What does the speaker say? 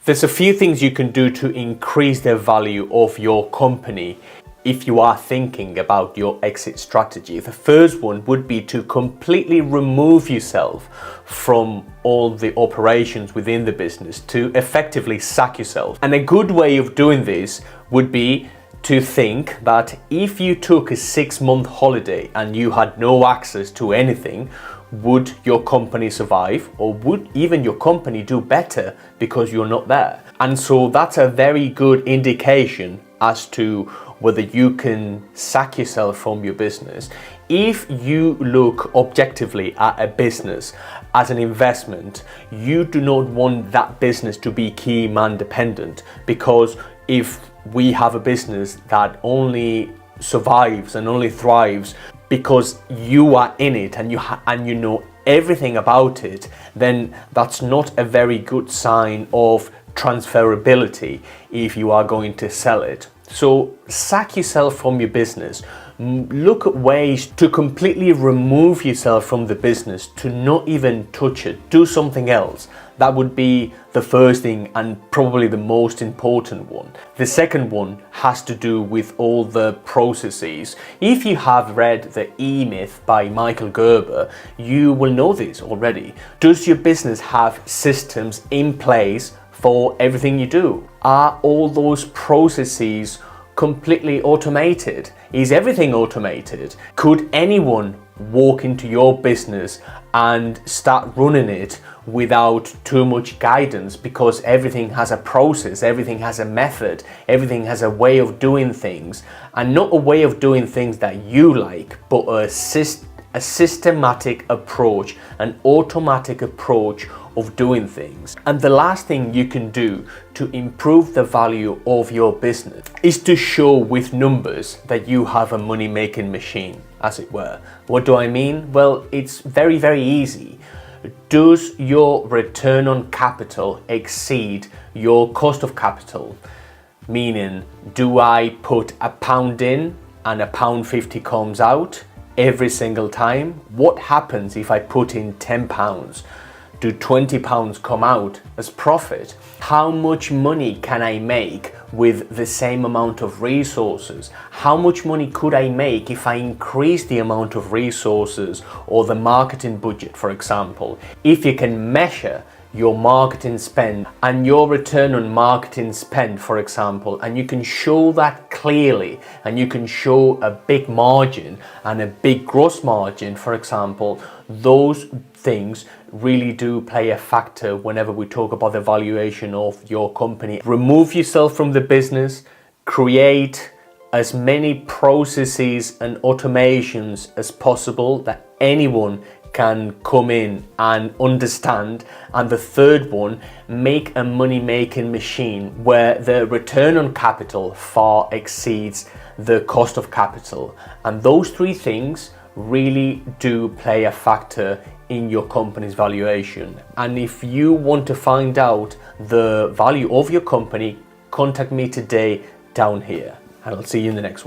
There's a few things you can do to increase the value of your company if you are thinking about your exit strategy. The first one would be to completely remove yourself from all the operations within the business, to effectively sack yourself. And a good way of doing this would be to think that if you took a 6-month holiday and you had no access to anything, would your company survive, or would even your company do better because you're not there? And so that's a very good indication as to whether you can sack yourself from your business. If you look objectively at a business as an investment, you do not want that business to be key man dependent, because if we have a business that only survives and only thrives because you are in it and you know everything about it, then that's not a very good sign of transferability if you are going to sell it. So sack yourself from your business. Look at ways to completely remove yourself from the business, to not even touch it. Do something else. That would be the first thing and probably the most important one. The second one has to do with all the processes. If you have read The E-Myth by Michael Gerber, you will know this already. Does your business have systems in place for everything you do? Are all those processes completely automated? Is everything automated? Could anyone walk into your business and start running it without too much guidance, because everything has a process, everything has a method, everything has a way of doing things, and not a way of doing things that you like, but a systematic approach, an automatic approach of doing things. And the last thing you can do to improve the value of your business is to show with numbers that you have a money-making machine, as it were. What do I mean? Well, it's very, very easy. Does your return on capital exceed your cost of capital? Meaning, do I put £1 in and £1.50 comes out every single time? What happens if I put in £10? Do £20 come out as profit? How much money can I make with the same amount of resources? How much money could I make if I increase the amount of resources or the marketing budget, for example? If you can measure your marketing spend and your return on marketing spend, for example, and you can show that clearly, and you can show a big margin and a big gross margin, for example, those things really do play a factor whenever we talk about the valuation of your company. Remove yourself from the business, create as many processes and automations as possible that anyone can come in and understand. And the third one, make a money-making machine where the return on capital far exceeds the cost of capital. And those three things really do play a factor in your company's valuation. And if you want to find out the value of your company, contact me today down here, and I'll see you in the next one.